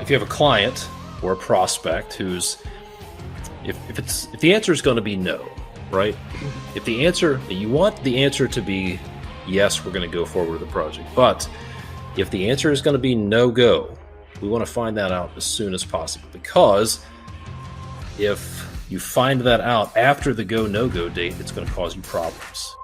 if you have a client or a prospect who's, if the answer is going to be no, right? If the answer, you want the answer to be yes, we're going to go forward with the project. But if the answer is going to be no go, we want to find that out as soon as possible, because if you find that out after the go no go date, it's going to cause you problems.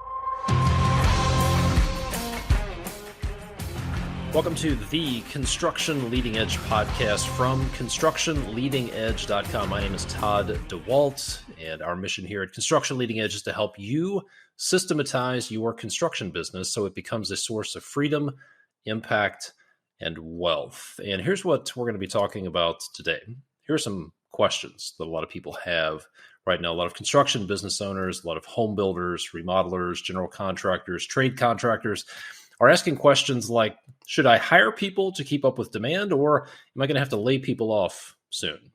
Welcome to the Construction Leading Edge podcast from constructionleadingedge.com. My name is Todd Dawalt, and our mission here at Construction Leading Edge is to help you systematize your construction business so it becomes a source of freedom, impact, and wealth. And here's what we're going to be talking about today. Here are some questions that a lot of people have right now. A lot of construction business owners, a lot of home builders, remodelers, general contractors, trade contractors are asking questions like, should I hire people to keep up with demand, or am I going to have to lay people off soon?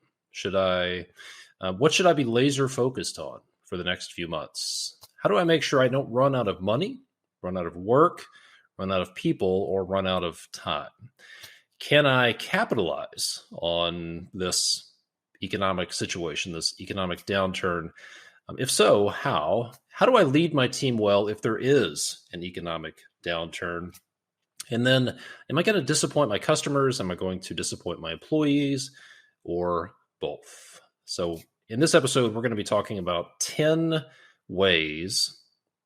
What should I be laser focused on for the next few months? How do I make sure I don't run out of money, run out of work, run out of people, or run out of time? Can I capitalize on this economic situation, this economic downturn? If so, how? How do I lead my team well if there is an economic downturn? And then, am I going to disappoint my customers? Am I going to disappoint my employees, or both? So in this episode, we're going to be talking about 10 ways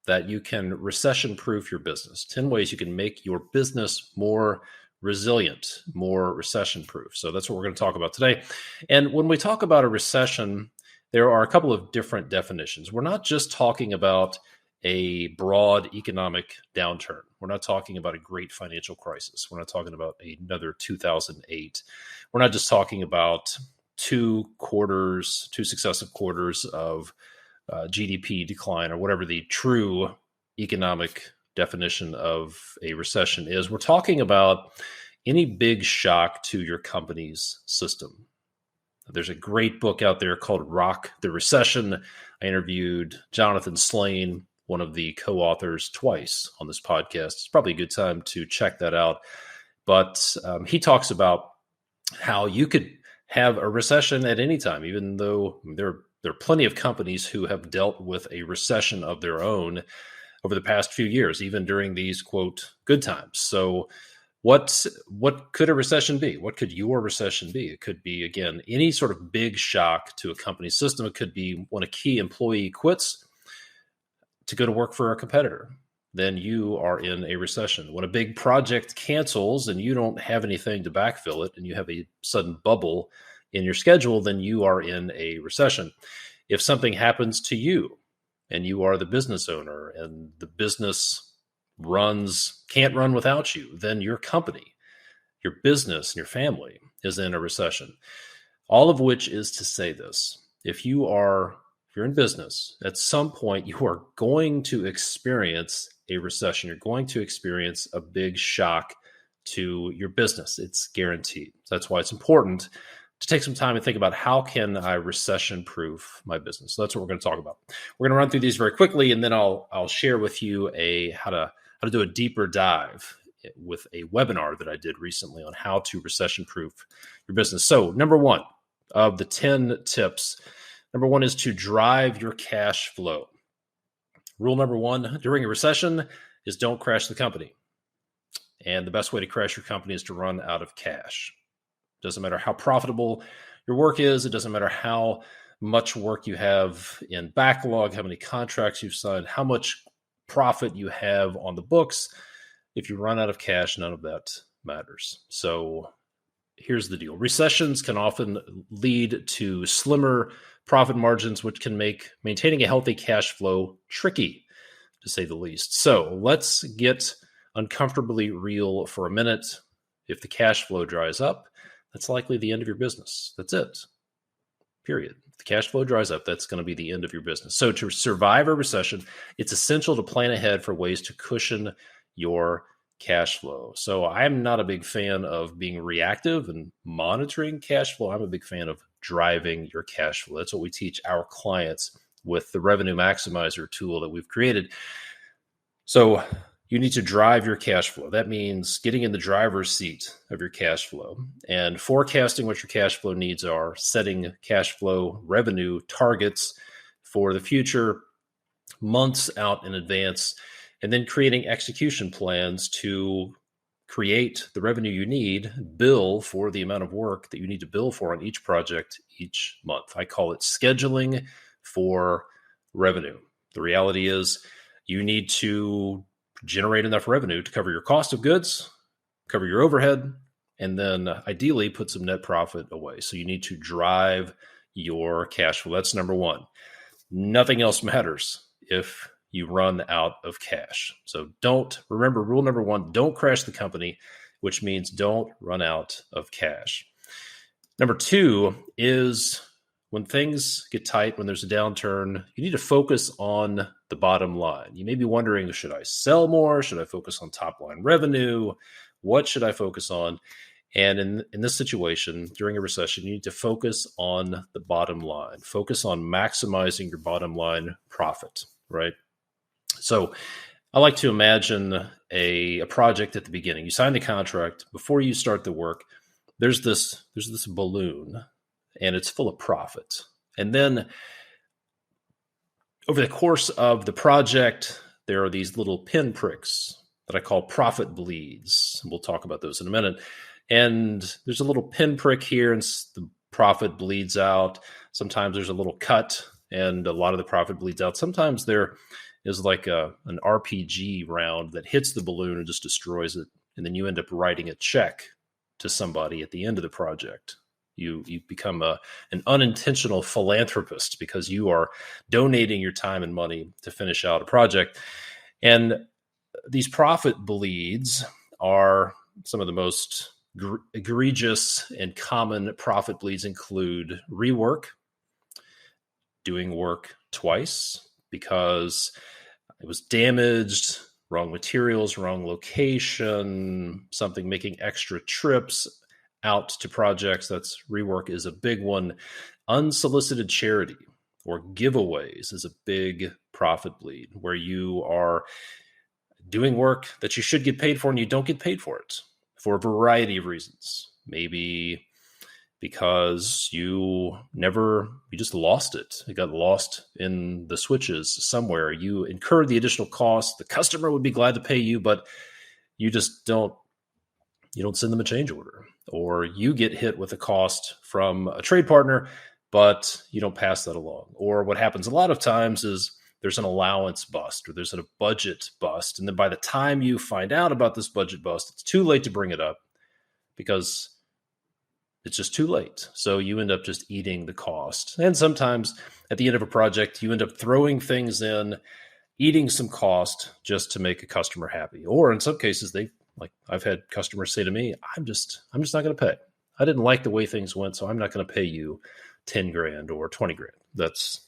that you can recession-proof your business, 10 ways you can make your business more resilient, more recession-proof. So that's what we're going to talk about today. And when we talk about a recession, there are a couple of different definitions. We're not just talking about a broad economic downturn. We're not talking about a great financial crisis. We're not talking about another 2008. We're not just talking about two successive quarters of GDP decline, or whatever the true economic definition of a recession is. We're talking about any big shock to your company's system. There's a great book out there called Rock the Recession. I interviewed Jonathan Slane, one of the co-authors, twice on this podcast. It's probably a good time to check that out. But he talks about how you could have a recession at any time, even though there are plenty of companies who have dealt with a recession of their own over the past few years, even during these, quote, good times. So what could a recession be? What could your recession be? It could be, again, any sort of big shock to a company's system. It could be when a key employee quits to go to work for a competitor. Then you are in a recession. When a big project cancels and you don't have anything to backfill it, and you have a sudden bubble in your schedule, then you are in a recession. If something happens to you and you are the business owner and the business can't run without you, then your company, your business, and your family is in a recession. All of which is to say this: if you're in business, at some point you are going to experience a recession. You're going to experience a big shock to your business. It's guaranteed. That's why it's important to take some time and think about, how can I recession-proof my business? So that's what we're going to talk about. We're going to run through these very quickly, and then I'll share with you how to do a deeper dive with a webinar that I did recently on how to recession-proof your business. So number one of the 10 tips, number one is to drive your cash flow. Rule number one during a recession is don't crash the company. And the best way to crash your company is to run out of cash. Doesn't matter how profitable your work is. It doesn't matter how much work you have in backlog, how many contracts you've signed, how much profit you have on the books. If you run out of cash, none of that matters. So here's the deal. Recessions can often lead to slimmer profit margins, which can make maintaining a healthy cash flow tricky, to say the least. So let's get uncomfortably real for a minute. If the cash flow dries up, that's likely the end of your business. That's it. Period. If the cash flow dries up, that's going to be the end of your business. So to survive a recession, it's essential to plan ahead for ways to cushion your cash flow. So I'm not a big fan of being reactive and monitoring cash flow. I'm a big fan of driving your cash flow. That's what we teach our clients with the Revenue Maximizer tool that we've created. So You need to drive your cash flow. That means getting in the driver's seat of your cash flow and forecasting what your cash flow needs are, setting cash flow revenue targets for the future, months out in advance, and then creating execution plans to create the revenue you need, bill for the amount of work that you need to bill for on each project each month. I call it scheduling for revenue. The reality is you need to generate enough revenue to cover your cost of goods, cover your overhead, and then ideally put some net profit away. So you need to drive your cash flow. That's number one. Nothing else matters if you run out of cash. So remember rule number one, don't crash the company, which means don't run out of cash. Number two is when things get tight, when there's a downturn, you need to focus on the bottom line. You may be wondering, should I sell more? Should I focus on top line revenue? What should I focus on? And in this situation, during a recession, you need to focus on the bottom line. Focus on maximizing your bottom line profit, right? So I like to imagine a project at the beginning. You sign the contract. Before you start the work, there's this balloon, and it's full of profit. And then over the course of the project, there are these little pinpricks that I call profit bleeds. And we'll talk about those in a minute. And there's a little pinprick here, and the profit bleeds out. Sometimes there's a little cut, and a lot of the profit bleeds out. Sometimes there is like an RPG round that hits the balloon and just destroys it. And then you end up writing a check to somebody at the end of the project. You become an unintentional philanthropist because you are donating your time and money to finish out a project. And these profit bleeds are some of the most egregious and common profit bleeds include rework, doing work twice because it was damaged, wrong materials, wrong location, something making extra trips out to projects. That's rework is a big one. Unsolicited charity or giveaways is a big profit bleed where you are doing work that you should get paid for and you don't get paid for it for a variety of reasons. Maybe because you just lost it. It got lost in the switches somewhere. You incurred the additional cost. The customer would be glad to pay you, but you just don't send them a change order. Or you get hit with a cost from a trade partner, but you don't pass that along. Or what happens a lot of times is there's an allowance bust or there's a budget bust. And then by the time you find out about this budget bust, it's too late to bring it up because it's just too late. So you end up just eating the cost. And sometimes at the end of a project, you end up throwing things in, eating some cost just to make a customer happy. Or in some cases, I've had customers say to me, I'm just not going to pay. I didn't like the way things went, so I'm not going to pay you 10 grand or 20 grand. That's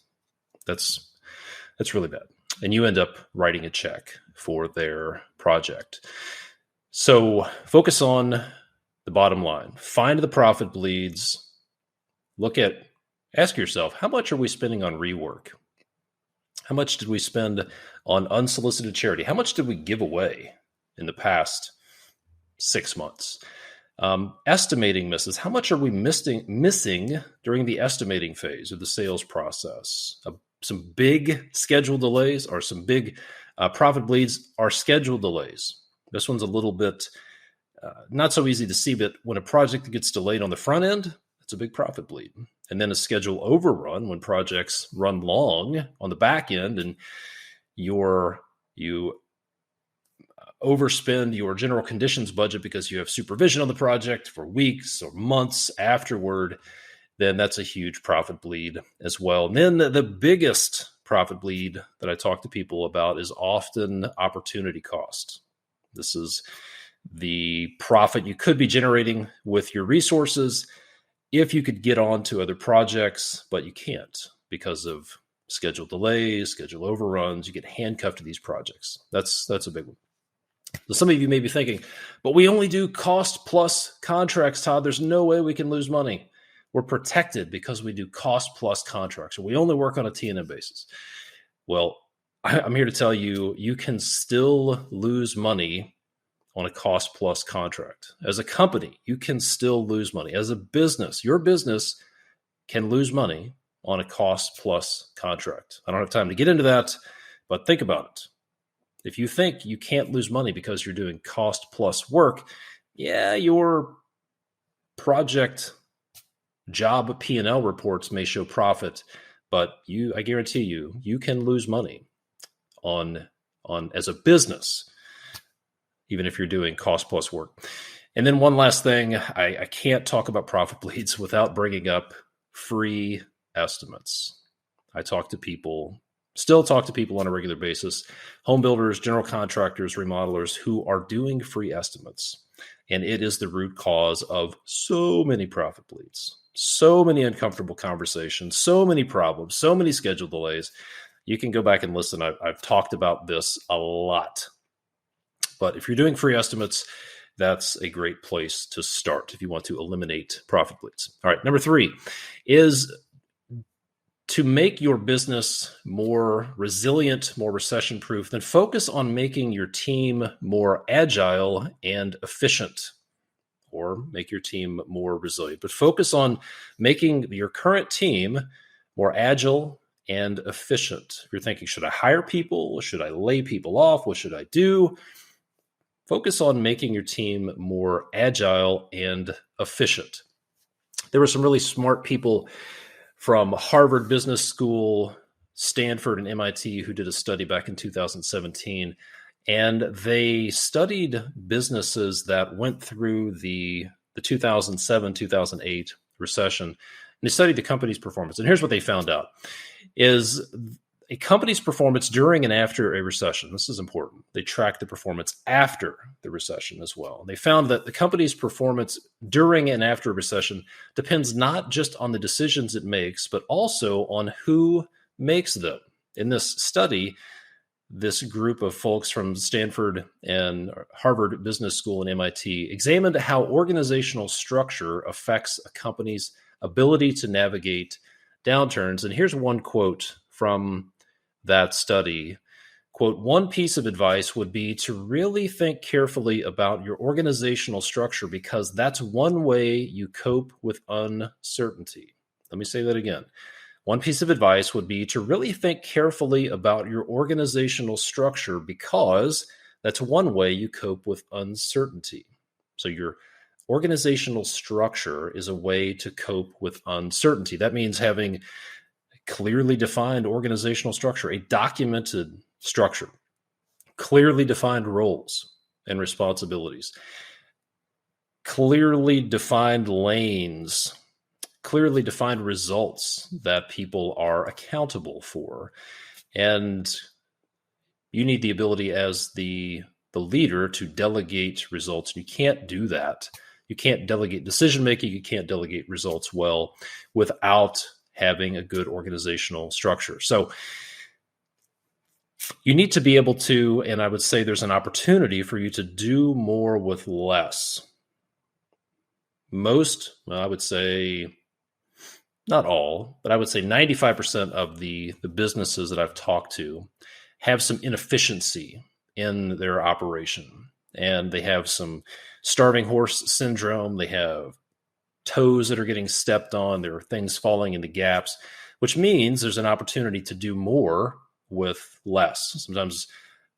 really bad. And you end up writing a check for their project. So focus on the bottom line. Find the profit bleeds. Ask yourself, how much are we spending on rework? How much did we spend on unsolicited charity? How much did we give away in the past 6 months? Estimating misses. How much are we missing during the estimating phase of the sales process? Some big schedule delays or some big profit bleeds are schedule delays. This one's a little bit not so easy to see, but when a project gets delayed on the front end, it's a big profit bleed. And then a schedule overrun when projects run long on the back end and you overspend your general conditions budget because you have supervision on the project for weeks or months afterward, then that's a huge profit bleed as well. And then the biggest profit bleed that I talk to people about is often opportunity cost. This is the profit you could be generating with your resources if you could get on to other projects, but you can't because of schedule delays, schedule overruns. You get handcuffed to these projects. That's a big one. So some of you may be thinking, but we only do cost plus contracts, Todd. There's no way we can lose money. We're protected because we do cost plus contracts. So we only work on a T&M basis. Well, I'm here to tell you, you can still lose money on a cost plus contract. As a company, you can still lose money. As a business, your business can lose money on a cost plus contract. I don't have time to get into that, but think about it. If you think you can't lose money because you're doing cost plus work, yeah, your project job P&L reports may show profit, but I guarantee you can lose money on as a business, even if you're doing cost plus work. And then one last thing, I can't talk about profit bleeds without bringing up free estimates. I still talk to people on a regular basis, home builders, general contractors, remodelers who are doing free estimates. And it is the root cause of so many profit bleeds, so many uncomfortable conversations, so many problems, so many schedule delays. You can go back and listen. I've talked about this a lot. But if you're doing free estimates, that's a great place to start if you want to eliminate profit bleeds. All right, number 3 is to make your business more resilient, more recession-proof, then focus on making your team more agile and efficient, or make your team more resilient. But focus on making your current team more agile and efficient. If you're thinking, should I hire people? Should I lay people off? What should I do? Focus on making your team more agile and efficient. There were some really smart people from Harvard Business School, Stanford, and MIT who did a study back in 2017. And they studied businesses that went through the 2007-2008 recession. And they studied the company's performance. And here's what they found out is a company's performance during and after a recession. This is important. They tracked the performance after the recession as well. And they found that the company's performance during and after a recession depends not just on the decisions it makes, but also on who makes them. In this study, this group of folks from Stanford and Harvard Business School and MIT examined how organizational structure affects a company's ability to navigate downturns. And here's one quote from that study. Quote, one piece of advice would be to really think carefully about your organizational structure because that's one way you cope with uncertainty. Let me say that again. One piece of advice would be to really think carefully about your organizational structure because that's one way you cope with uncertainty. So your organizational structure is a way to cope with uncertainty. That means having clearly defined organizational structure, a documented structure, clearly defined roles and responsibilities, clearly defined lanes, clearly defined results that people are accountable for. And you need the ability as the leader to delegate results. You can't do that. You can't delegate decision-making. You can't delegate results well without having a good organizational structure. So you need to be able to, and I would say there's an opportunity for you to do more with less. I would say, not all, but I would say 95% of the businesses that I've talked to have some inefficiency in their operation. And they have some starving horse syndrome. They have toes that are getting stepped on. There are things falling into gaps, which means there's an opportunity to do more with less. Sometimes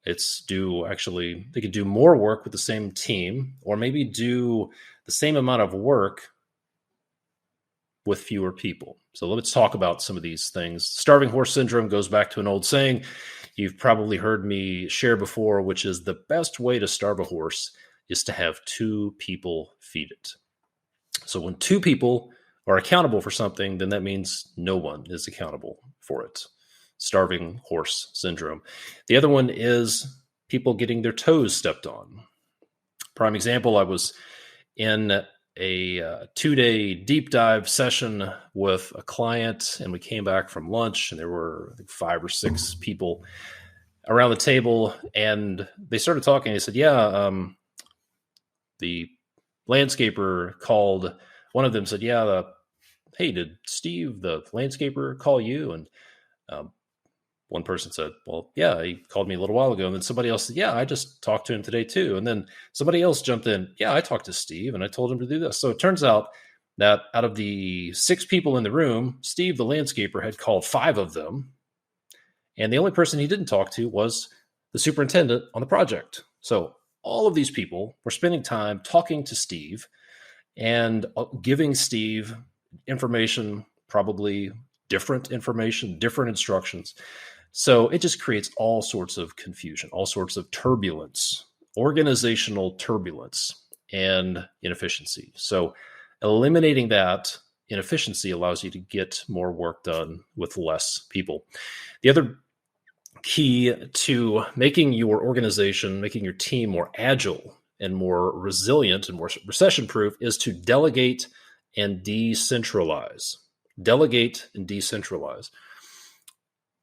they could do more work with the same team, or maybe do the same amount of work with fewer people. So let's talk about some of these things. Starving horse syndrome goes back to an old saying you've probably heard me share before, which is the best way to starve a horse is to have two people feed it. So when two people are accountable for something, then that means no one is accountable for it. Starving horse syndrome. The other one is people getting their toes stepped on. Prime example, I was in a 2-day deep dive session with a client, and we came back from lunch, and there were 5 or 6 people around the table, and they started talking. They said, the landscaper called. One of them said, hey, did Steve, the landscaper, call you? And one person said, well, yeah, he called me a little while ago. And then somebody else said, yeah, I just talked to him today too. And then somebody else jumped in. Yeah, I talked to Steve and I told him to do this. So it turns out that out of the 6 people in the room, Steve, the landscaper, had called 5 of them. And the only person he didn't talk to was the superintendent on the project. So all of these people were spending time talking to Steve and giving Steve information, probably different information, different instructions. So it just creates all sorts of confusion, all sorts of turbulence, organizational turbulence, and inefficiency. So eliminating that inefficiency allows you to get more work done with less people. The other key to making your organization, making your team more agile and more resilient and more recession-proof is to delegate and decentralize. Delegate and decentralize.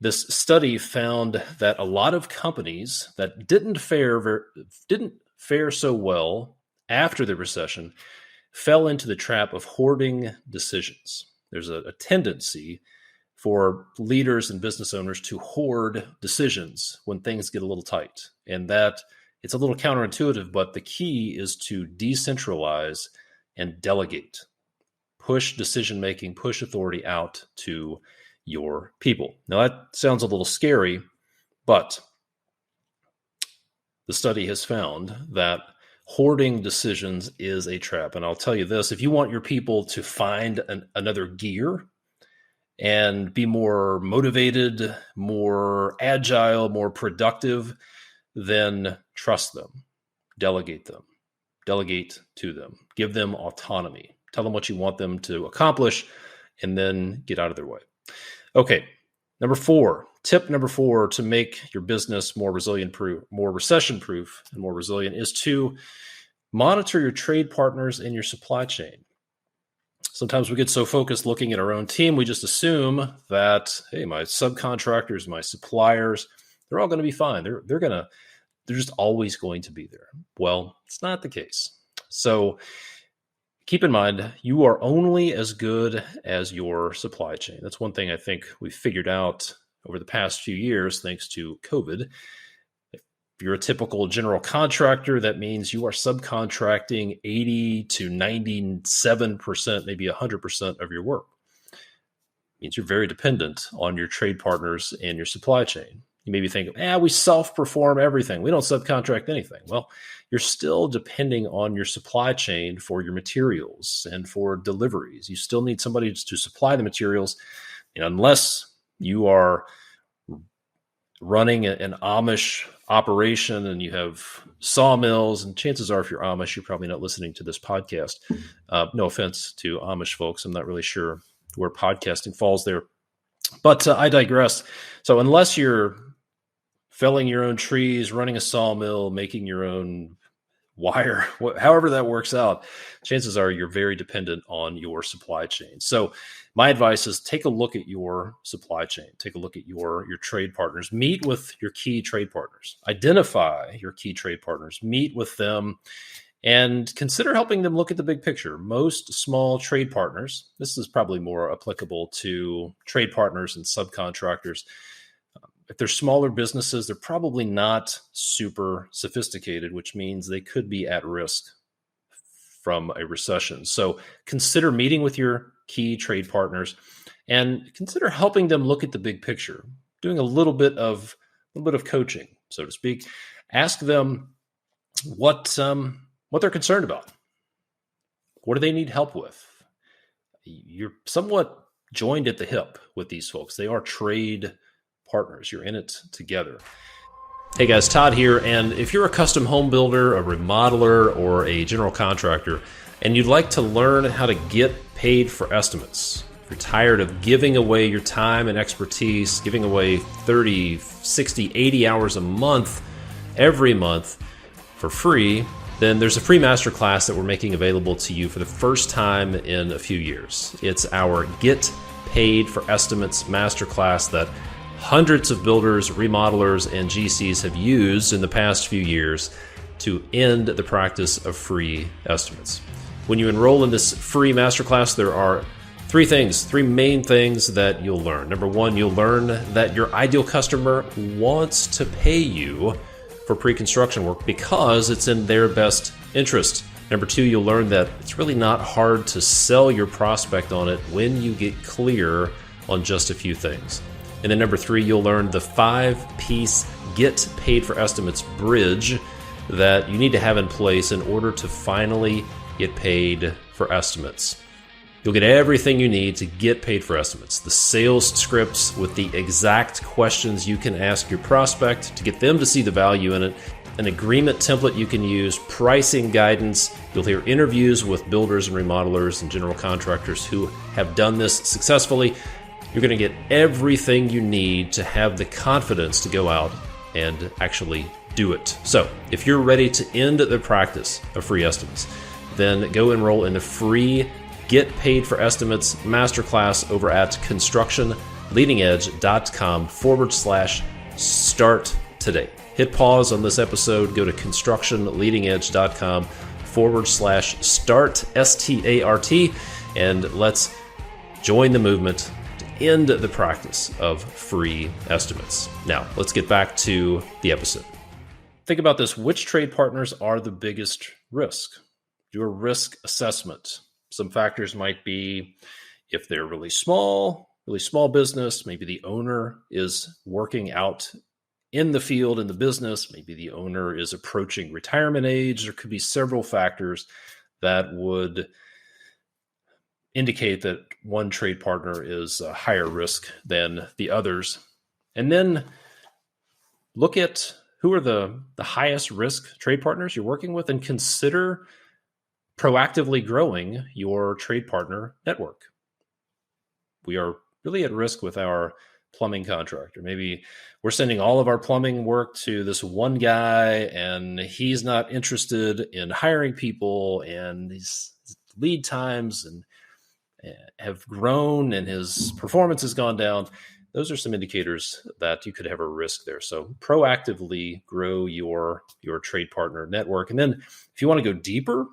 This study found that a lot of companies that didn't fare so well after the recession fell into the trap of hoarding decisions. There's a tendency for leaders and business owners to hoard decisions when things get a little tight. And that it's a little counterintuitive, but the key is to decentralize and delegate. Push decision-making, push authority out to your people. Now that sounds a little scary, but the study has found that hoarding decisions is a trap. And I'll tell you this, if you want your people to find another gear and be more motivated, more agile, more productive, then trust them, delegate to them, give them autonomy, tell them what you want them to accomplish, and then get out of their way. Okay, tip number 4 to make your business more resilient-proof, more recession-proof, and more resilient is to monitor your trade partners and your supply chain. Sometimes we get so focused looking at our own team, we just assume that, hey, my subcontractors, my suppliers, they're all going to be fine. They're just always going to be there. Well, it's not the case. So keep in mind, you are only as good as your supply chain. That's one thing I think we've figured out over the past few years, thanks to COVID. If you're a typical general contractor, that means you are subcontracting 80 to 97%, maybe 100% of your work. It means you're very dependent on your trade partners and your supply chain. You may be thinking, we self-perform everything. We don't subcontract anything. Well, you're still depending on your supply chain for your materials and for deliveries. You still need somebody to supply the materials. And unless you are running an Amish operation and you have sawmills, and chances are if you're Amish, you're probably not listening to this podcast. No offense to Amish folks. I'm not really sure where podcasting falls there. But I digress. So unless you're felling your own trees, running a sawmill, making your own wire, however that works out, chances are you're very dependent on your supply chain. So my advice is take a look at your supply chain. Take a look at your trade partners. Meet with your key trade partners. Identify your key trade partners. Meet with them and consider helping them look at the big picture. Most small trade partners, this is probably more applicable to trade partners and subcontractors. If they're smaller businesses, they're probably not super sophisticated, which means they could be at risk from a recession. So consider meeting with your key trade partners and consider helping them look at the big picture, doing a little bit of coaching, so to speak. Ask them what they're concerned about. What do they need help with? You're somewhat joined at the hip with these folks. They are trade partners. You're in it together. Hey guys, Todd here. And if you're a custom home builder, a remodeler, or a general contractor, and you'd like to learn how to get paid for estimates, if you're tired of giving away your time and expertise, giving away 30, 60, 80 hours a month, every month for free, then there's a free masterclass that we're making available to you for the first time in a few years. It's our Get Paid for Estimates masterclass that hundreds of builders, remodelers, and GCs have used in the past few years to end the practice of free estimates. When you enroll in this free masterclass, there are three main things that you'll learn. Number one, you'll learn that your ideal customer wants to pay you for pre-construction work because it's in their best interest. Number two, you'll learn that it's really not hard to sell your prospect on it when you get clear on just a few things. And then number three, you'll learn the 5-piece get paid for estimates bridge that you need to have in place in order to finally get paid for estimates. You'll get everything you need to get paid for estimates. The sales scripts with the exact questions you can ask your prospect to get them to see the value in it, an agreement template you can use, pricing guidance. You'll hear interviews with builders and remodelers and general contractors who have done this successfully. You're going to get everything you need to have the confidence to go out and actually do it. So if you're ready to end the practice of free estimates, then go enroll in the free Get Paid for Estimates masterclass over at constructionleadingedge.com/start today. Hit pause on this episode, go to constructionleadingedge.com/start, START, and let's join the movement to end the practice of free estimates. Now, let's get back to the episode. Think about this. Which trade partners are the biggest risk? Do a risk assessment. Some factors might be if they're really small business, maybe the owner is working out in the field, in the business, maybe the owner is approaching retirement age. There could be several factors that would indicate that one trade partner is a higher risk than the others. And then look at who are the highest risk trade partners you're working with and consider proactively growing your trade partner network. We are really at risk with our plumbing contractor. Maybe we're sending all of our plumbing work to this one guy and he's not interested in hiring people, and his lead times and have grown and his performance has gone down. Those are some indicators that you could have a risk there. So proactively grow your trade partner network. And then if you want to go deeper,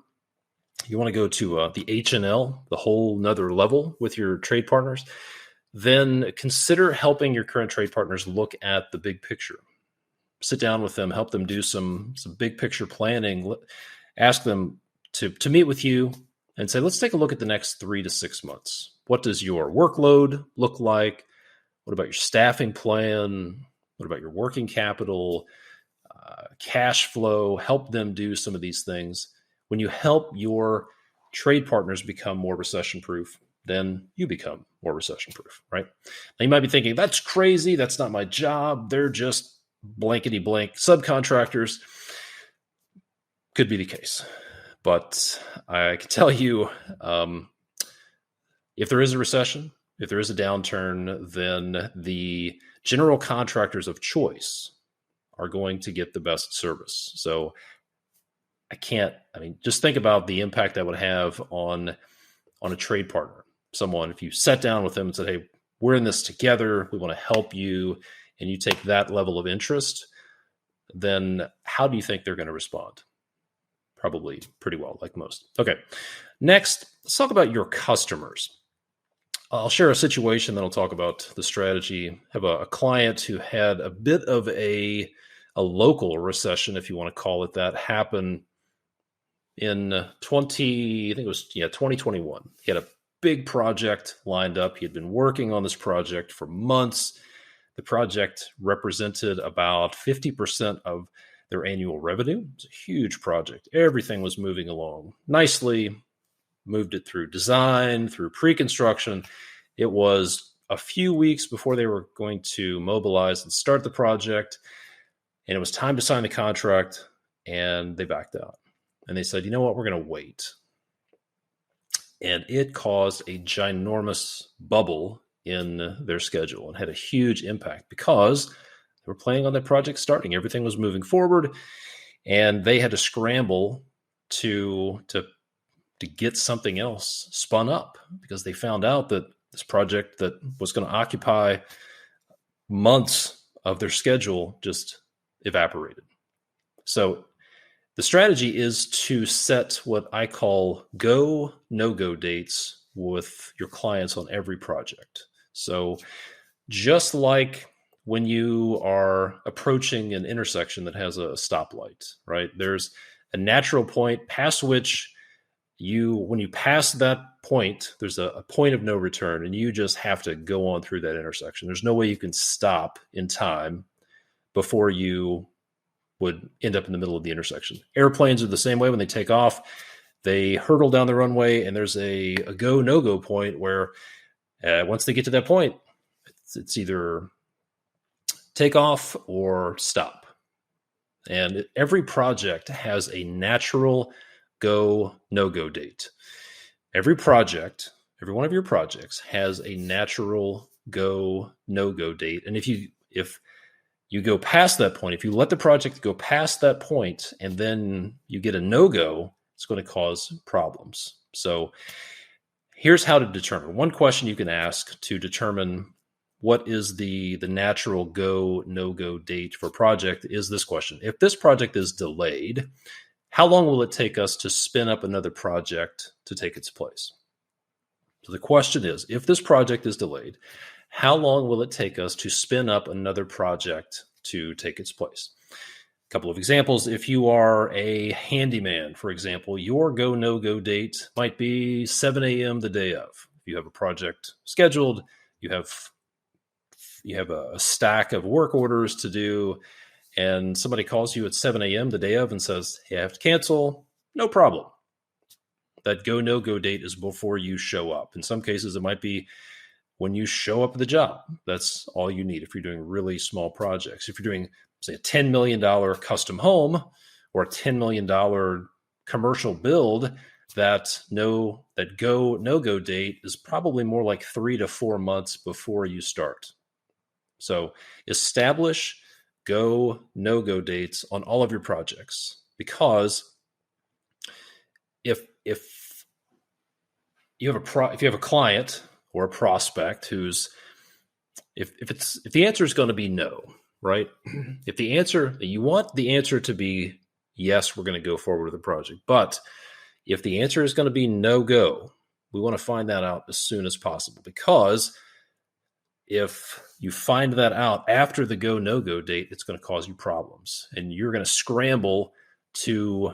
you want to go to the H&L, the whole nother level with your trade partners, then consider helping your current trade partners look at the big picture. Sit down with them, help them do some big picture planning, ask them to meet with you and say, let's take a look at the next 3 to 6 months. What does your workload look like? What about your staffing plan? What about your working capital, cash flow? Help them do some of these things. When you help your trade partners become more recession-proof, then you become more recession-proof, right? Now you might be thinking, that's crazy. That's not my job. They're just blankety-blank subcontractors. Could be the case. But I can tell you, if there is a recession, if there is a downturn, then the general contractors of choice are going to get the best service. So just think about the impact that would have on a trade partner. Someone, if you sat down with them and said, hey, we're in this together, we want to help you, and you take that level of interest, then how do you think they're going to respond? Probably pretty well, like most. Okay, next, let's talk about your customers. I'll share a situation, then I'll talk about the strategy. I have a client who had a bit of a local recession, if you want to call it that, happen in 2021. He had a big project lined up. He had been working on this project for months. The project represented about 50% of their annual revenue. It's a huge project. Everything was moving along nicely, moved it through design, through pre-construction. It was a few weeks before they were going to mobilize and start the project, and it was time to sign the contract, and they backed out. And they said, you know what, we're going to wait. And it caused a ginormous bubble in their schedule and had a huge impact because they were planning on that project starting. Everything was moving forward, and they had to scramble to get something else spun up because they found out that this project that was going to occupy months of their schedule just evaporated. So the strategy is to set what I call go, no-go dates with your clients on every project. So just like when you are approaching an intersection that has a stoplight, right? There's a natural point past which when you pass that point, there's a point of no return, and you just have to go on through that intersection. There's no way you can stop in time before you would end up in the middle of the intersection. Airplanes are the same way. When they take off, they hurtle down the runway, and there's a go, no-go point where once they get to that point, it's either take off or stop. And every project has a natural go, no-go date. Every project, every one of your projects has a natural go, no-go date. And if you go past that point, if you let the project go past that point and then you get a no-go, it's going to cause problems. So here's how to determine. One question you can ask to determine what is the natural go, no-go date for a project is this question. If this project is delayed, how long will it take us to spin up another project to take its place? So the question is, if this project is delayed, how long will it take us to spin up another project to take its place? A couple of examples. If you are a handyman, for example, your go, no-go date might be 7 a.m. the day of. If you have a project scheduled, you have a stack of work orders to do, and somebody calls you at 7 a.m. the day of and says, hey, I have to cancel, no problem. That go, no-go date is before you show up. In some cases, it might be when you show up at the job. That's all you need if you're doing really small projects. If you're doing, say, a $10 million custom home or a $10 million commercial build, that go, no-go date is probably more like 3 to 4 months before you start. So establish go, no-go dates on all of your projects, because if you have a client or a prospect who's if the answer is going to be no, right? If you want the answer to be yes, we're going to go forward with the project, but if the answer is going to be no go, we want to find that out as soon as possible, because if you find that out after the go, no-go date, it's going to cause you problems. And you're going to scramble to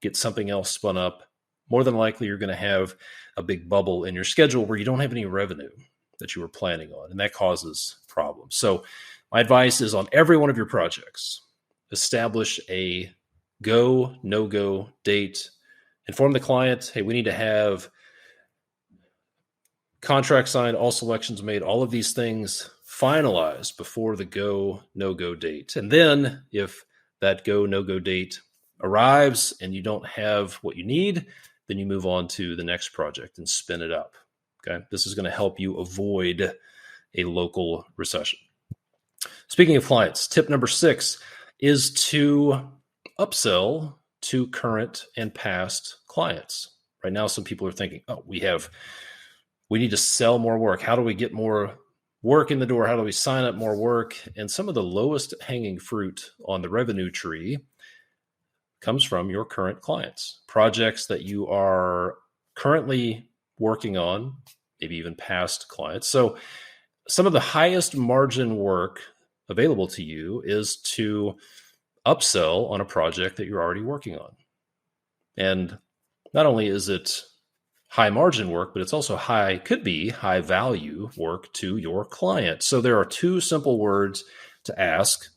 get something else spun up. More than likely, you're going to have a big bubble in your schedule where you don't have any revenue that you were planning on, and that causes problems. So my advice is on every one of your projects, establish a go, no-go date. Inform the client, hey, we need to have contract signed, all selections made, all of these things finalized before the go, no-go date. And then if that go, no-go date arrives and you don't have what you need, then you move on to the next project and spin it up. Okay. This is going to help you avoid a local recession. Speaking of clients, tip number 6 is to upsell to current and past clients. Right now, some people are thinking, oh, we need to sell more work. How do we get more work in the door? How do we sign up more work? And some of the lowest hanging fruit on the revenue tree comes from your current clients, projects that you are currently working on, maybe even past clients. So some of the highest margin work available to you is to upsell on a project that you're already working on. And not only is it high margin work, but it's also could be high value work to your client. So there are 2 simple words to ask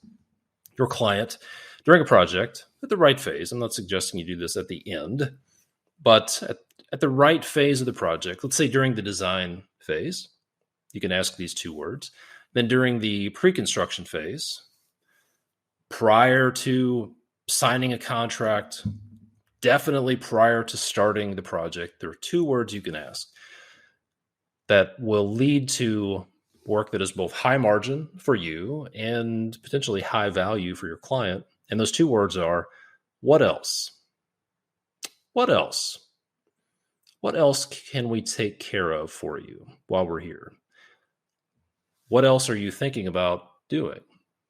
your client during a project at the right phase. I'm not suggesting you do this at the end, but at the right phase of the project, let's say during the design phase, you can ask these 2 words. Then during the pre-construction phase, prior to signing a contract, definitely prior to starting the project, there are 2 words you can ask that will lead to work that is both high margin for you and potentially high value for your client. And those 2 words are, what else? What else? What else can we take care of for you while we're here? What else are you thinking about doing?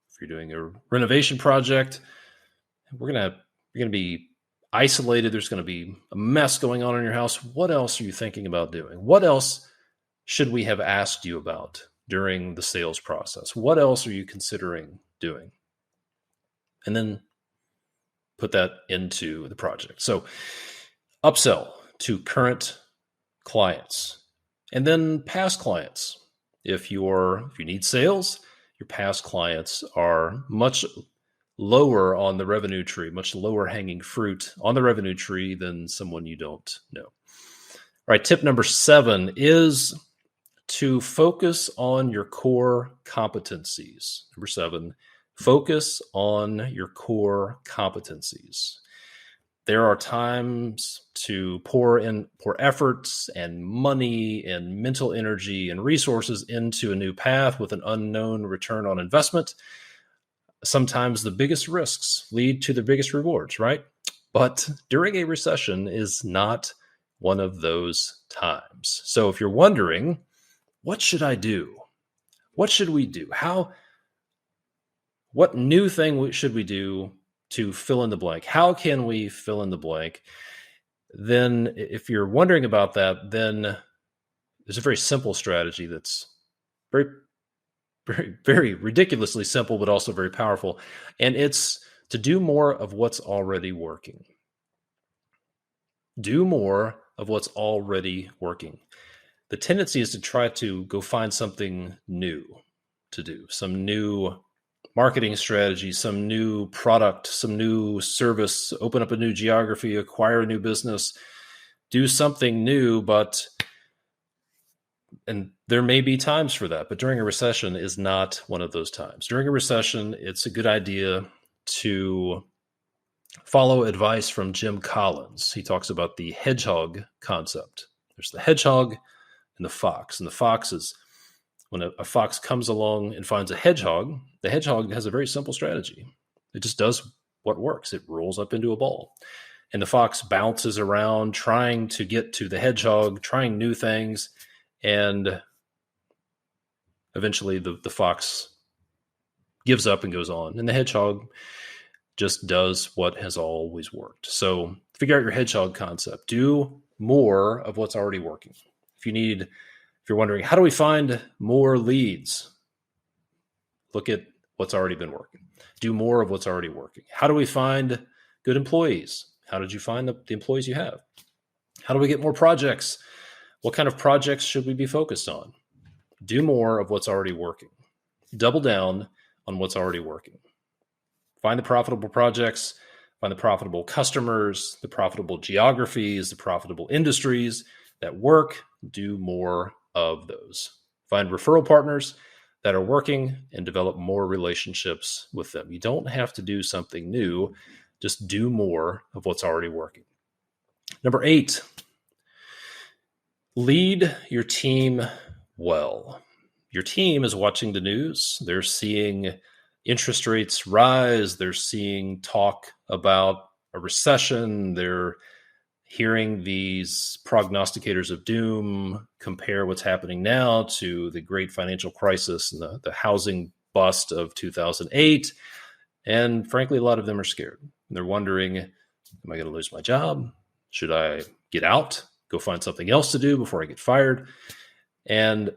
If you're doing a renovation project, you're going to be isolated. There's going to be a mess going on in your house. What else are you thinking about doing? What else should we have asked you about during the sales process? What else are you considering doing? And then put that into the project. So upsell to current clients and then past clients. If you need sales, your past clients are much lower on the revenue tree, much lower hanging fruit on the revenue tree than someone you don't know. All right, tip number 7 is to focus on your core competencies. Number 7, focus on your core competencies. There are times to pour efforts and money and mental energy and resources into a new path with an unknown return on investment. Sometimes the biggest risks lead to the biggest rewards, right? But during a recession is not one of those times. So if you're wondering, what should I do? What should we do? What new thing should we do to fill in the blank? How can we fill in the blank? Then if you're wondering about that, then there's a very simple strategy that's very, very, very ridiculously simple, but also very powerful. And it's to do more of what's already working. Do more of what's already working. The tendency is to try to go find something new to do, some new marketing strategy, some new product, some new service, open up a new geography, acquire a new business, do something new, and there may be times for that, but during a recession is not one of those times. During a recession, it's a good idea to follow advice from Jim Collins. He talks about the hedgehog concept. There's the hedgehog and the fox. And the fox is when a fox comes along and finds a hedgehog, the hedgehog has a very simple strategy. It just does what works. It rolls up into a ball. And the fox bounces around trying to get to the hedgehog, trying new things. And eventually the fox gives up and goes on. And the hedgehog just does what has always worked. So figure out your hedgehog concept. Do more of what's already working. If you're wondering, how do we find more leads? Look at what's already been working. Do more of what's already working. How do we find good employees? How did you find the employees you have? How do we get more projects? What kind of projects should we be focused on? Do more of what's already working. Double down on what's already working. Find the profitable projects, find the profitable customers, the profitable geographies, the profitable industries that work. Do more of those. Find referral partners that are working and develop more relationships with them. You don't have to do something new. Just do more of what's already working. Number 8, lead your team well. Your team is watching the news. They're seeing interest rates rise. They're seeing talk about a recession. They're hearing these prognosticators of doom compare what's happening now to the great financial crisis and the housing bust of 2008. And frankly, a lot of them are scared. They're wondering, am I going to lose my job? Should I get out, go find something else to do before I get fired? And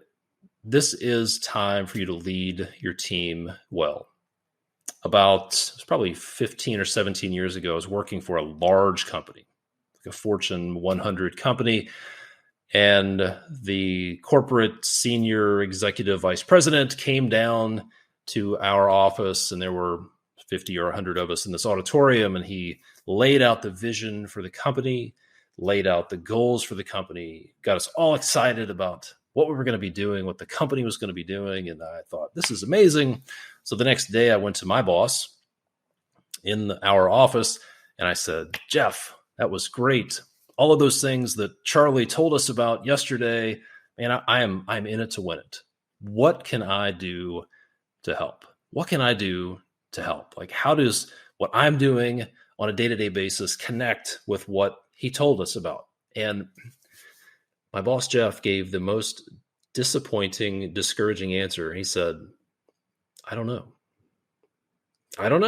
this is time for you to lead your team well. It's probably 15 or 17 years ago, I was working for a large company, like a Fortune 100 company. And the corporate senior executive vice president came down to our office, and there were 50 or 100 of us in this auditorium, and he laid out the vision for the company, laid out the goals for the company, got us all excited about what we were going to be doing, what the company was going to be doing. And I thought, this is amazing. So the next day I went to my boss in our office and I said, Jeff, that was great. All of those things that Charlie told us about yesterday, man, I'm in it to win it. What can I do to help? What can I do to help? Like, how does what I'm doing on a day-to-day basis connect with what he told us about? And my boss, Jeff, gave the most disappointing, discouraging answer. He said, I don't know. I don't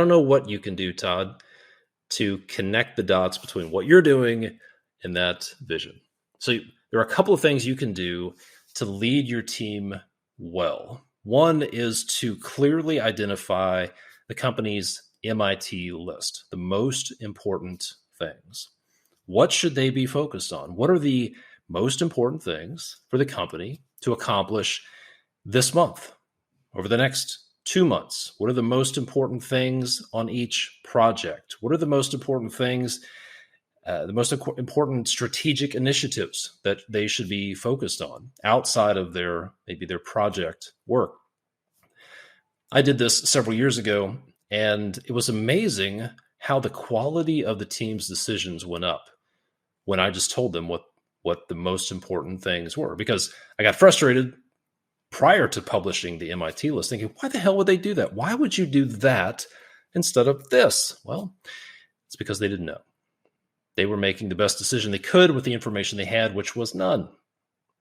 know what you can do, Todd. to connect the dots between what you're doing and that vision. So there are a couple of things you can do to lead your team well. One is to clearly identify the company's MIT list, the most important things. What should they be focused on? What are the most important things for the company to accomplish this month, over the next 2 months? What are the most important things on each project? What are the most important things, the most important strategic initiatives that they should be focused on outside of maybe their project work? I did this several years ago, and it was amazing how the quality of the team's decisions went up when I just told them what the most important things were, because I got frustrated prior to publishing the MIT list thinking, why the hell would they do that? Why would you do that instead of this? Well, it's because they didn't know. They were making the best decision they could with the information they had, which was none.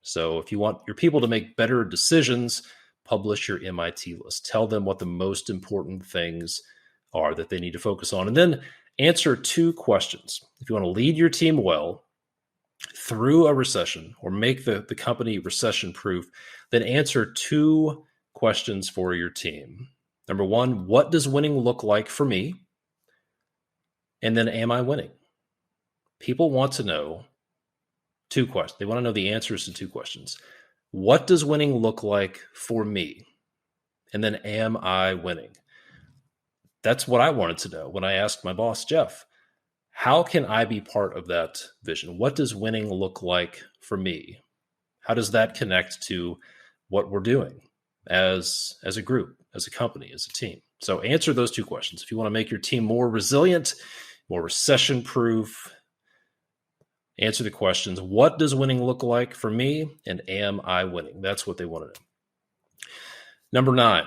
So if you want your people to make better decisions, publish your MIT list. Tell them what the most important things are that they need to focus on. And then answer 2 questions. If you want to lead your team well through a recession or make the company recession-proof, then answer 2 questions for your team. Number 1, what does winning look like for me? And then, am I winning? People want to know 2 questions. They want to know the answers to 2 questions. What does winning look like for me? And then, am I winning? That's what I wanted to know when I asked my boss, Jeff, how can I be part of that vision? What does winning look like for me? How does that connect to what we're doing as a group, as a company, as a team? So answer those 2 questions. If you want to make your team more resilient, more recession-proof, answer the questions, what does winning look like for me? And am I winning? That's what they want to know. Number 9,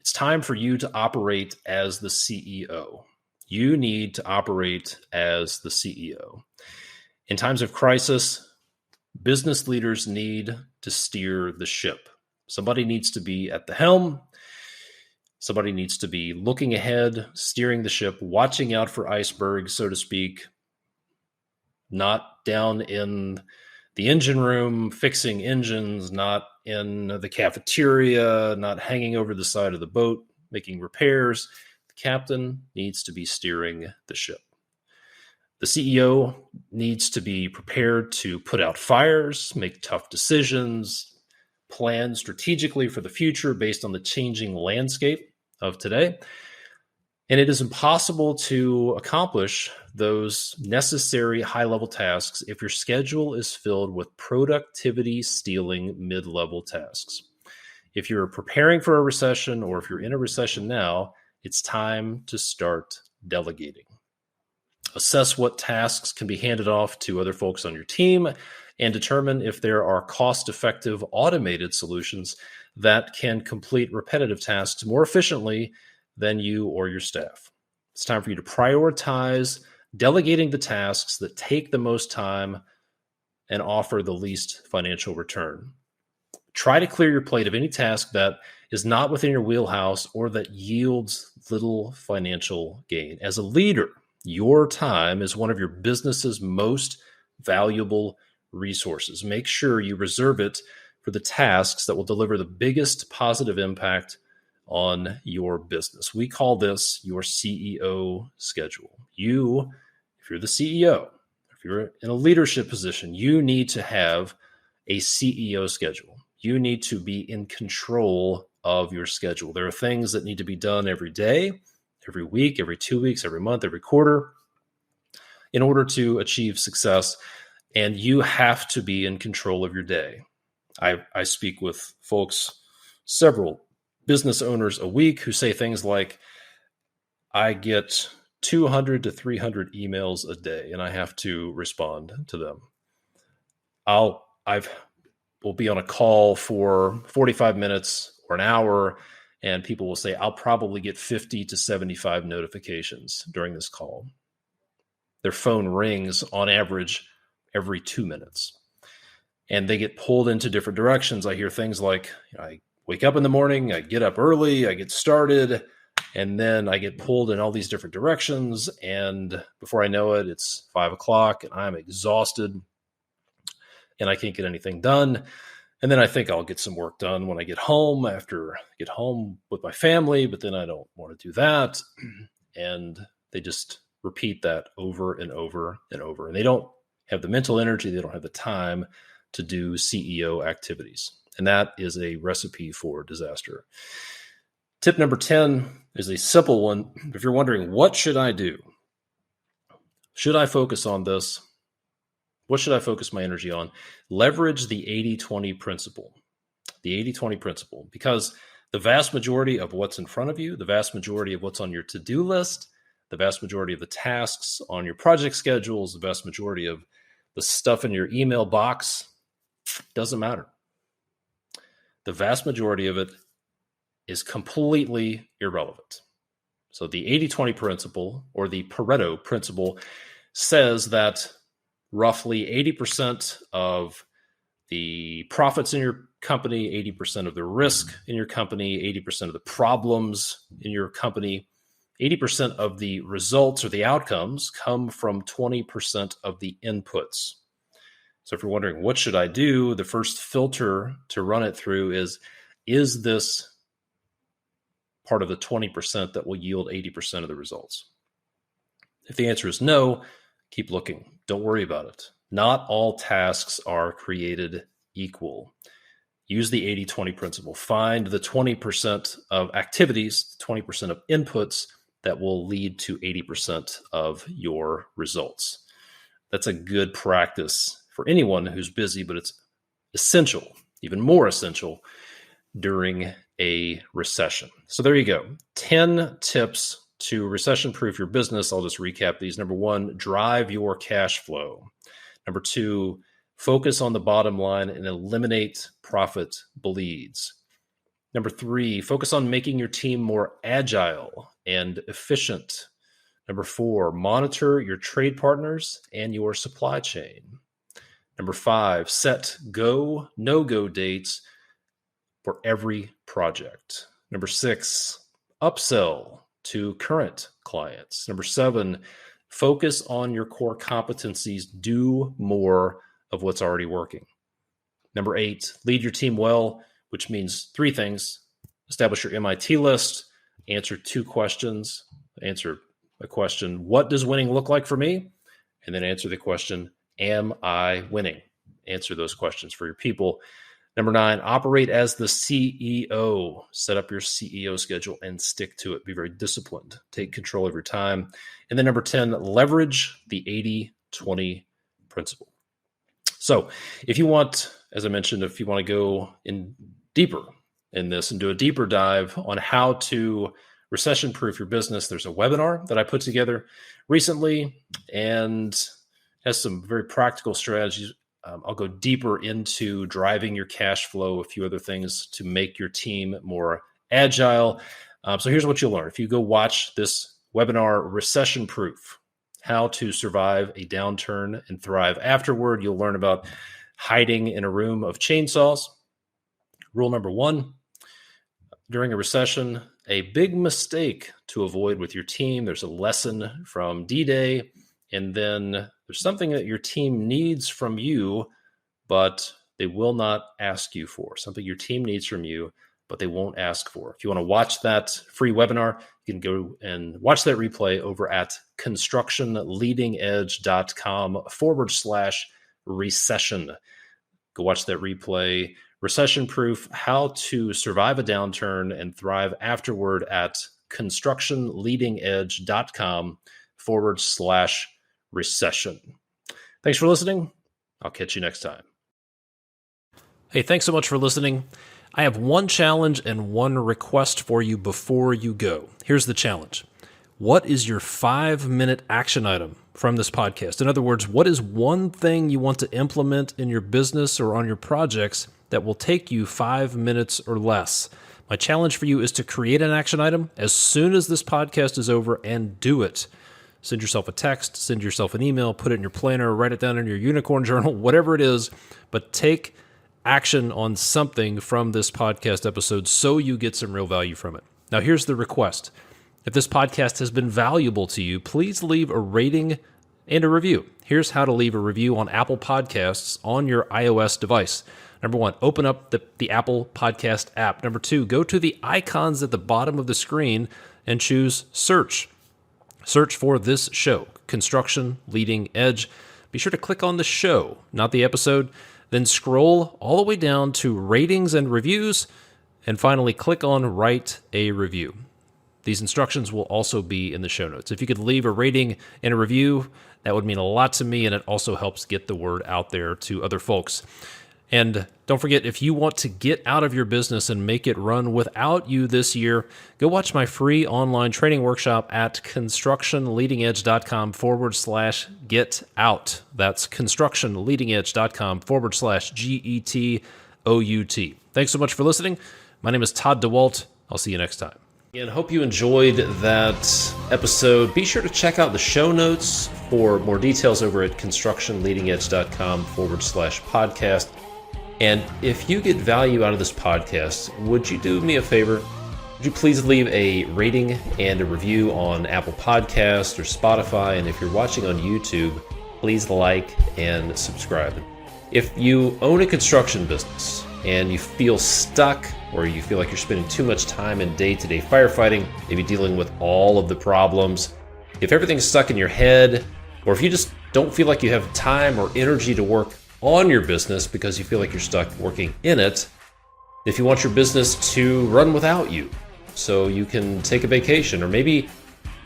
it's time for you to operate as the CEO. You need to operate as the CEO. In times of crisis, business leaders need to steer the ship. Somebody needs to be at the helm. Somebody needs to be looking ahead, steering the ship, watching out for icebergs, so to speak, not down in the engine room fixing engines, not in the cafeteria, not hanging over the side of the boat making repairs. The captain needs to be steering the ship. The CEO needs to be prepared to put out fires, make tough decisions, plan strategically for the future based on the changing landscape of today. And it is impossible to accomplish those necessary high-level tasks if your schedule is filled with productivity-stealing mid-level tasks. If you're preparing for a recession, or if you're in a recession now, it's time to start delegating. Assess what tasks can be handed off to other folks on your team, and determine if there are cost-effective automated solutions that can complete repetitive tasks more efficiently than you or your staff. It's time for you to prioritize delegating the tasks that take the most time and offer the least financial return. Try to clear your plate of any task that is not within your wheelhouse or that yields little financial gain. As a leader, your time is one of your business's most valuable resources. Make sure you reserve it for the tasks that will deliver the biggest positive impact on your business. We call this your CEO schedule. If you're the CEO, if you're in a leadership position, you need to have a CEO schedule. You need to be in control of your schedule. There are things that need to be done every day, every week, every 2 weeks, every month, every quarter in order to achieve success. And you have to be in control of your day. I speak with folks, several business owners a week, who say things like, I get 200 to 300 emails a day and I have to respond to them. We'll be on a call for 45 minutes or an hour, and people will say, I'll probably get 50 to 75 notifications during this call. Their phone rings on average every 2 minutes, and they get pulled into different directions. I hear things like, I wake up in the morning, I get up early, I get started, And then I get pulled in all these different directions. And before I know it, it's 5 o'clock and I'm exhausted and I can't get anything done. And then I think I'll get some work done when I get home, after I get home with my family, but then I don't want to do that. And they just repeat that over and over and over. And they don't have the mental energy, they don't have the time to do CEO activities. And that is a recipe for disaster. Tip number 10 is a simple one. If you're wondering, what should I do? Should I focus on this? What should I focus my energy on? Leverage the 80-20 principle. The 80-20 principle, because the vast majority of what's in front of you, the vast majority of what's on your to-do list, the vast majority of the tasks on your project schedules, the vast majority of the stuff in your email box, doesn't matter. The vast majority of it is completely irrelevant. So the 80-20 principle, or the Pareto principle, says that roughly 80% of the profits in your company, 80% of the risk in your company, 80% of the problems in your company, 80% of the results or the outcomes come from 20% of the inputs. So if you're wondering, what should I do? The first filter to run it through is this part of the 20% that will yield 80% of the results? If the answer is no, keep looking. Don't worry about it. Not all tasks are created equal. Use the 80-20 principle. Find the 20% of activities, 20% of inputs that will lead to 80% of your results. That's a good practice for anyone who's busy, but it's essential, even more essential during a recession. So there you go. 10 tips to recession-proof your business. I'll just recap these. Number 1, drive your cash flow. Number 2, focus on the bottom line and eliminate profit bleeds. Number 3, focus on making your team more agile and efficient. Number 4, monitor your trade partners and your supply chain. Number 5, set go, no-go dates for every project. Number 6, upsell to current clients. Number 7, focus on your core competencies. Do more of what's already working. Number 8, lead your team well, which means 3 things. Establish your MIT list, answer 2 questions. Answer a question, what does winning look like for me? And then answer the question, am I winning? Answer those questions for your people. Number 9, operate as the CEO. Set up your CEO schedule and stick to it. Be very disciplined. Take control of your time. And then number 10, leverage the 80-20 principle. So if you want, as I mentioned, if you want to go in deeper in this and do a deeper dive on how to recession-proof your business, there's a webinar that I put together recently and has some very practical strategies. I'll go deeper into driving your cash flow, a few other things to make your team more agile. So here's what you'll learn. If you go watch this webinar, Recession-Proof, how to survive a downturn and thrive afterward, you'll learn about hiding in a room of chainsaws. Rule number 1, during a recession, a big mistake to avoid with your team. There's a lesson from D-Day, and then there's something that your team needs from you, but they will not ask you for. Something your team needs from you, but they won't ask for. If you want to watch that free webinar, you can go and watch that replay over at constructionleadingedge.com/recession. Go watch that replay. Recession-Proof, how to survive a downturn and thrive afterward at constructionleadingedge.com/recession. Thanks for listening. I'll catch you next time. Hey, thanks so much for listening. I have one challenge and one request for you before you go. Here's the challenge. What is your 5-minute action item from this podcast? In other words, what is one thing you want to implement in your business or on your projects that will take you 5 minutes or less? My challenge for you is to create an action item as soon as this podcast is over and do it. Send yourself a text, send yourself an email, put it in your planner, write it down in your unicorn journal, whatever it is, but take action on something from this podcast episode so you get some real value from it. Now, here's the request. If this podcast has been valuable to you, please leave a rating and a review. Here's how to leave a review on Apple Podcasts on your iOS device. Number 1, open up the Apple Podcast app. Number 2, go to the icons at the bottom of the screen and choose Search. Search for this show, Construction Leading Edge. Be sure to click on the show, not the episode. Then scroll all the way down to Ratings and Reviews, and finally click on Write a Review. These instructions will also be in the show notes. If you could leave a rating and a review, that would mean a lot to me, and it also helps get the word out there to other folks. And don't forget, if you want to get out of your business and make it run without you this year, go watch my free online training workshop at constructionleadingedge.com/get out. That's constructionleadingedge.com/GETOUT. Thanks so much for listening. My name is Todd Dawalt. I'll see you next time. And hope you enjoyed that episode. Be sure to check out the show notes for more details over at constructionleadingedge.com/podcast. And if you get value out of this podcast, would you do me a favor? Would you please leave a rating and a review on Apple Podcasts or Spotify? And if you're watching on YouTube, please like and subscribe. If you own a construction business and you feel stuck, or you feel like you're spending too much time in day-to-day firefighting, maybe dealing with all of the problems, if everything's stuck in your head, or if you just don't feel like you have time or energy to work on your business because you feel like you're stuck working in it, if you want your business to run without you so you can take a vacation, or maybe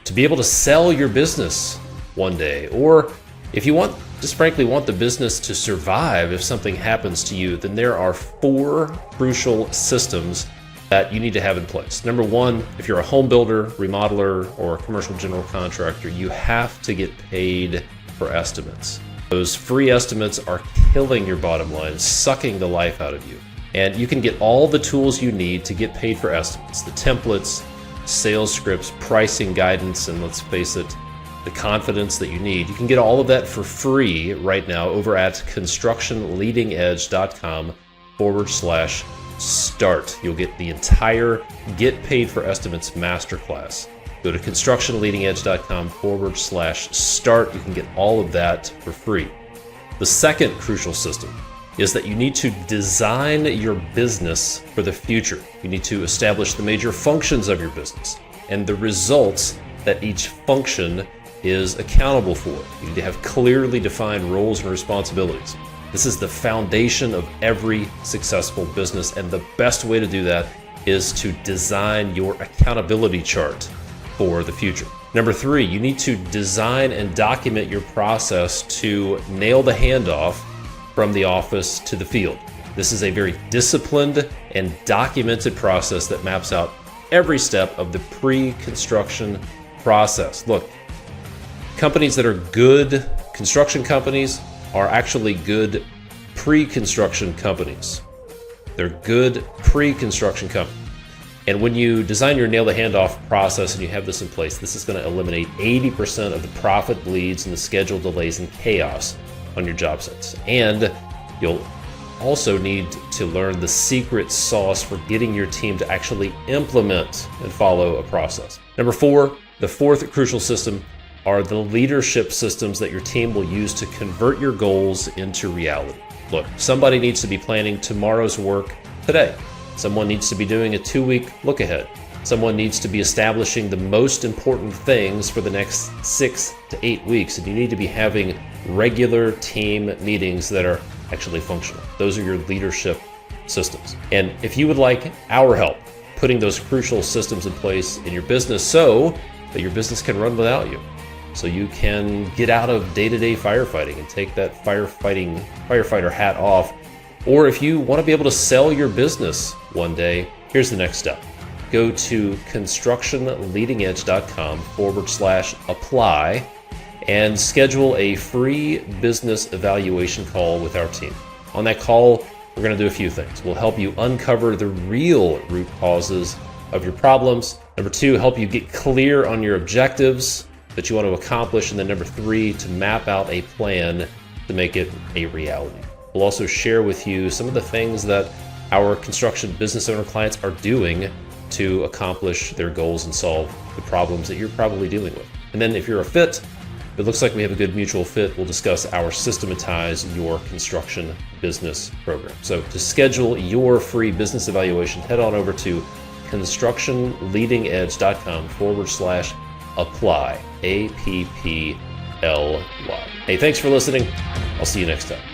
to be able to sell your business one day, or if you just frankly want the business to survive if something happens to you, then there are 4 crucial systems that you need to have in place. Number 1, if you're a home builder, remodeler, or a commercial general contractor, you have to get paid for estimates. Those free estimates are killing your bottom line, sucking the life out of you. And you can get all the tools you need to get paid for estimates, the templates, sales scripts, pricing guidance, and let's face it, the confidence that you need. You can get all of that for free right now over at constructionleadingedge.com/start. You'll get the entire Get Paid for Estimates masterclass. Go to constructionleadingedge.com/start. You can get all of that for free. The second crucial system is that you need to design your business for the future. You need to establish the major functions of your business and the results that each function is accountable for. You need to have clearly defined roles and responsibilities. This is the foundation of every successful business, and the best way to do that is to design your accountability chart for the future. Number 3, you need to design and document your process to nail the handoff from the office to the field. This is a very disciplined and documented process that maps out every step of the pre-construction process. Look, companies that are good construction companies are actually good pre-construction companies. They're good pre-construction companies. And when you design your nail the handoff process and you have this in place, this is going to eliminate 80% of the profit bleeds and the schedule delays and chaos on your job sites. And you'll also need to learn the secret sauce for getting your team to actually implement and follow a process. Number 4, the 4th crucial system are the leadership systems that your team will use to convert your goals into reality. Look, somebody needs to be planning tomorrow's work today. Someone needs to be doing a 2-week look ahead. Someone needs to be establishing the most important things for the next 6 to 8 weeks. And you need to be having regular team meetings that are actually functional. Those are your leadership systems. And if you would like our help putting those crucial systems in place in your business so that your business can run without you, so you can get out of day-to-day firefighting and take that firefighter hat off, or if you want to be able to sell your business one day, here's the next step. Go to constructionleadingedge.com/apply and schedule a free business evaluation call with our team. On that call, we're going to do a few things. We'll help you uncover the real root causes of your problems. Number 2, help you get clear on your objectives that you want to accomplish. And then number 3, to map out a plan to make it a reality. We'll also share with you some of the things that our construction business owner clients are doing to accomplish their goals and solve the problems that you're probably dealing with. And then if you're a fit, if it looks like we have a good mutual fit, we'll discuss our Systematize Your Construction Business program. So to schedule your free business evaluation, head on over to constructionleadingedge.com/apply, APPLY. Hey, thanks for listening. I'll see you next time.